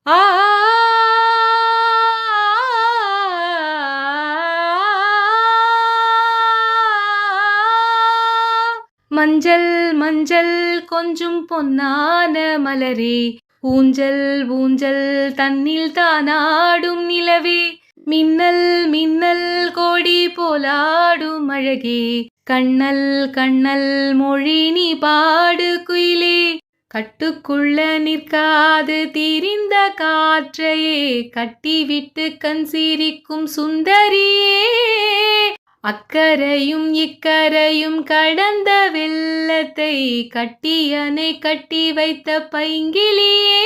ஆ மஞ்சள் மஞ்சள் கொஞ்சும் பொன்னான மலரே, ஊஞ்சல் ஊஞ்சல் தன்னில் தானாடும் நிலவே, மின்னல் மின்னல் கோடி போலாடும் அழகே, கண்ணல் கண்ணல் மொழி நீ பாடு குயிலே, கட்டுக்குள்ள நிற்காது திரிந்த காற்றையே கட்டிவிட்டு கண் சிரிக்கும் சுந்தரியே, அக்கரையும் இக்கரையும் கடந்த வெள்ளத்தை கட்டியணை கட்டி வைத்த பைங்கிளியே.